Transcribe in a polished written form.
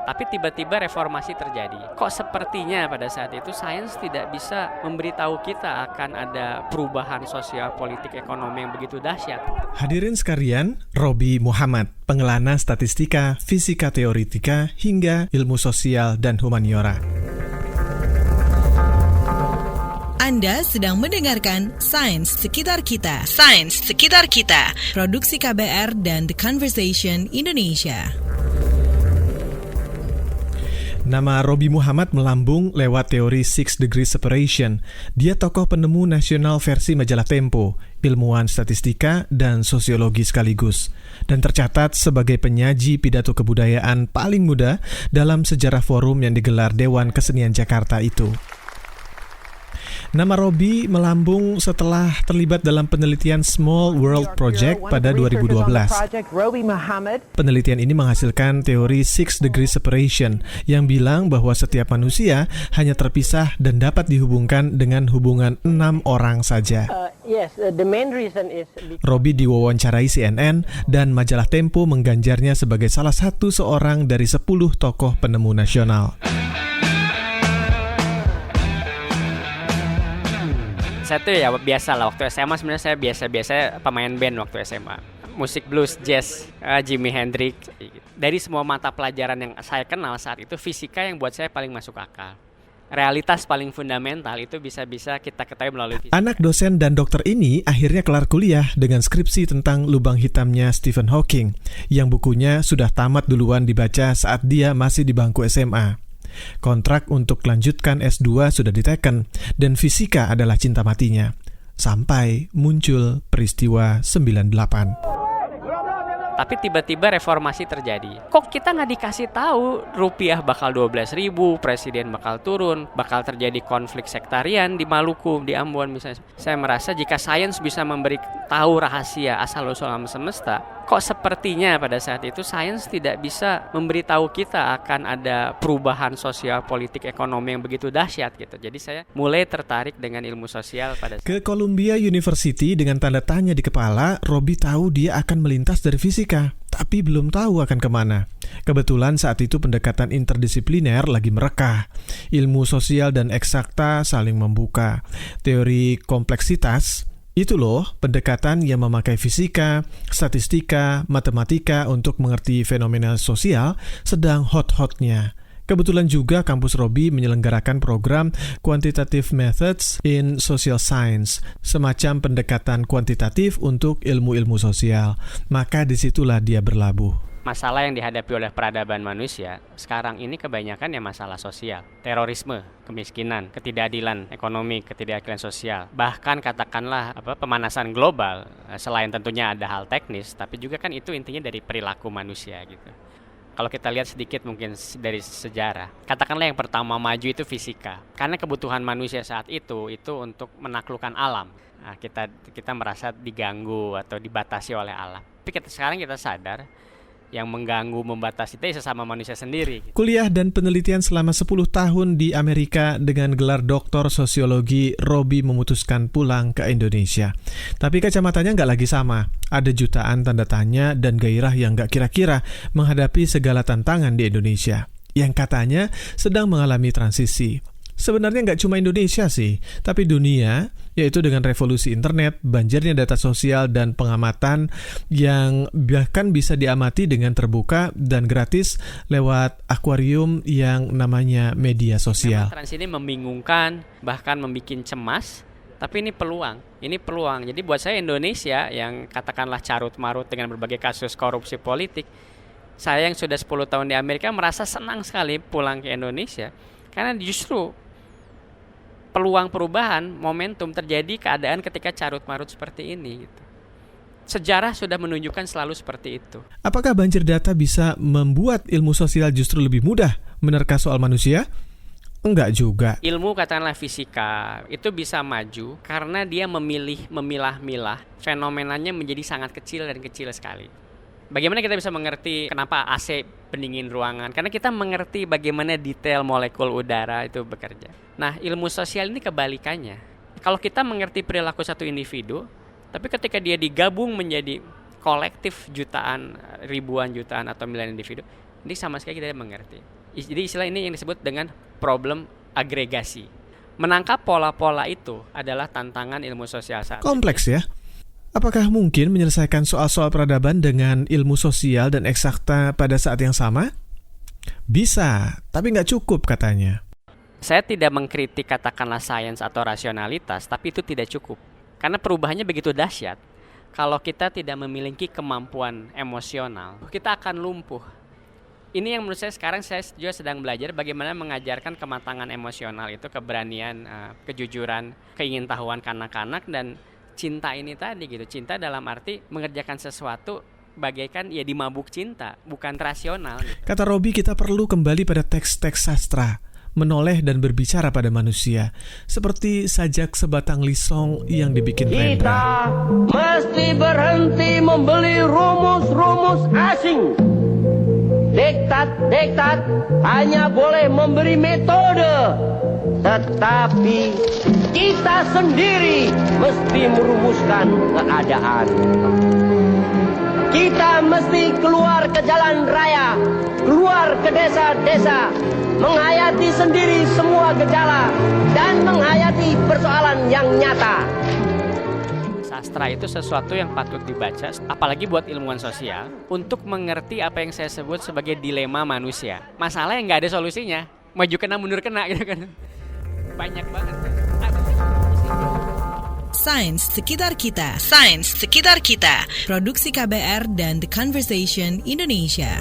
Tapi tiba-tiba reformasi terjadi. Kok sepertinya pada saat itu sains tidak bisa memberitahu kita akan ada perubahan sosial, politik, ekonomi yang begitu dahsyat. Hadirin sekalian, Robi Muhammad, pengelana statistika, fisika teoretika, hingga ilmu sosial dan humaniora. Anda sedang mendengarkan Sains Sekitar Kita. Sains Sekitar Kita. Produksi KBR dan The Conversation Indonesia. Nama Robi Muhammad melambung lewat teori Six Degrees Separation. Dia tokoh penemu nasional versi majalah Tempo, ilmuwan statistika dan sosiologi sekaligus, dan tercatat sebagai penyaji pidato kebudayaan paling muda dalam sejarah forum yang digelar Dewan Kesenian Jakarta itu. Nama Robi melambung setelah terlibat dalam penelitian Small World Project pada 2012. Penelitian ini menghasilkan teori Six Degrees Separation yang bilang bahwa setiap manusia hanya terpisah dan dapat dihubungkan dengan hubungan 6 orang saja. Robi diwawancarai CNN dan majalah Tempo mengganjarnya sebagai salah satu seorang dari 10 tokoh penemu nasional. Saya tuh ya biasa lah, waktu SMA sebenarnya saya biasa pemain band waktu SMA. Musik blues, jazz, Jimi Hendrix. Dari semua mata pelajaran yang saya kenal saat itu, fisika yang buat saya paling masuk akal. Realitas paling fundamental itu bisa-bisa kita ketahui melalui fisika. Anak dosen dan dokter ini akhirnya kelar kuliah dengan skripsi tentang lubang hitamnya Stephen Hawking, yang bukunya sudah tamat duluan dibaca saat dia masih di bangku SMA. Kontrak untuk lanjutkan S2 sudah diteken, dan fisika adalah cinta matinya. Sampai muncul peristiwa 98. Tapi tiba-tiba reformasi terjadi. Kok kita nggak dikasih tahu rupiah bakal 12.000, presiden bakal turun, bakal terjadi konflik sektarian di Maluku, di Ambon misalnya. Saya merasa jika sains bisa memberi tahu rahasia asal-usul alam semesta, kok sepertinya pada saat itu sains tidak bisa memberitahu kita akan ada perubahan sosial, politik, ekonomi yang begitu dahsyat gitu. Jadi saya mulai tertarik dengan ilmu sosial pada saat Ke Columbia University dengan tanda tanya di kepala, Robi tahu dia akan melintas dari fisika, tapi belum tahu akan kemana. Kebetulan saat itu pendekatan interdisipliner lagi merekah. Ilmu sosial dan eksakta saling membuka. Teori kompleksitas, itu loh pendekatan yang memakai fisika, statistika, matematika untuk mengerti fenomena sosial sedang hot-hotnya. Kebetulan juga kampus Robi menyelenggarakan program Quantitative Methods in Social Science, semacam pendekatan kuantitatif untuk ilmu-ilmu sosial. Maka disitulah dia berlabuh. masalah yang dihadapi oleh peradaban manusia sekarang ini kebanyakan ya masalah sosial, terorisme, kemiskinan, ketidakadilan ekonomi, ketidakadilan sosial, bahkan katakanlah pemanasan global. Selain tentunya ada hal teknis, tapi juga kan itu intinya dari perilaku manusia gitu. Kalau kita lihat sedikit mungkin dari sejarah, katakanlah yang pertama maju itu fisika, karena kebutuhan manusia saat itu untuk menaklukkan alam. Nah, kita merasa diganggu atau dibatasi oleh alam. Tapi sekarang kita sadar yang mengganggu, membatasi itu sesama manusia sendiri. Kuliah dan penelitian selama 10 tahun di Amerika dengan gelar doktor sosiologi, Robi memutuskan pulang ke Indonesia. Tapi kacamatanya nggak lagi sama. Ada jutaan tanda tanya dan gairah yang nggak kira-kira menghadapi segala tantangan di Indonesia, yang katanya sedang mengalami transisi. Sebenarnya nggak cuma Indonesia sih, tapi dunia, yaitu dengan revolusi internet, banjirnya data sosial dan pengamatan yang bahkan bisa diamati dengan terbuka dan gratis lewat akuarium yang namanya media sosial. Memang trans ini membingungkan, bahkan membuat cemas, tapi ini peluang. Jadi buat saya Indonesia yang katakanlah carut-marut dengan berbagai kasus korupsi politik, saya yang sudah 10 tahun di Amerika merasa senang sekali pulang ke Indonesia, karena justru peluang perubahan, momentum terjadi keadaan ketika carut-marut seperti ini gitu. Sejarah sudah menunjukkan selalu seperti itu. Apakah banjir data bisa membuat ilmu sosial justru lebih mudah menerka soal manusia? Enggak juga. Ilmu katakanlah fisika itu bisa maju karena dia memilah-milah fenomenanya menjadi sangat kecil dan kecil sekali. Bagaimana kita bisa mengerti kenapa AC pendingin ruangan? Karena kita mengerti bagaimana detail molekul udara itu bekerja. Nah, ilmu sosial ini kebalikannya. Kalau kita mengerti perilaku satu individu, tapi ketika dia digabung menjadi kolektif ribuan jutaan atau miliar individu, ini sama sekali kita tidak mengerti. Jadi istilah ini yang disebut dengan problem agregasi. Menangkap pola-pola itu adalah tantangan ilmu sosial saat Kompleks ya. Apakah mungkin menyelesaikan soal-soal peradaban dengan ilmu sosial dan eksakta pada saat yang sama? Bisa, tapi nggak cukup katanya. Saya tidak mengkritik katakanlah sains atau rasionalitas, tapi itu tidak cukup. Karena perubahannya begitu dahsyat. Kalau kita tidak memiliki kemampuan emosional, kita akan lumpuh. Ini yang menurut saya sekarang saya juga sedang belajar bagaimana mengajarkan kematangan emosional itu, keberanian, kejujuran, keingintahuan kanak-kanak, dan cinta ini tadi gitu. Cinta dalam arti mengerjakan sesuatu bagaikan ya dimabuk cinta, bukan rasional. Kata Robi, kita perlu kembali pada teks-teks sastra, menoleh dan berbicara pada manusia, seperti sajak sebatang lisong yang dibikin Rendra. Kita mesti berhenti membeli rumus-rumus asing. Diktat hanya boleh memberi metode, tetapi kita sendiri mesti merumuskan keadaan. Kita mesti keluar ke jalan raya, keluar ke desa-desa, menghayati sendiri semua gejala dan menghayati persoalan yang nyata. Sastra itu sesuatu yang patut dibaca, apalagi buat ilmuwan sosial, untuk mengerti apa yang saya sebut sebagai dilema manusia. Masalah yang nggak ada solusinya, maju kena mundur kena gitu kan. Banyak banget. Sains Sekitar Kita. Sains Sekitar Kita. Produksi KBR dan The Conversation Indonesia.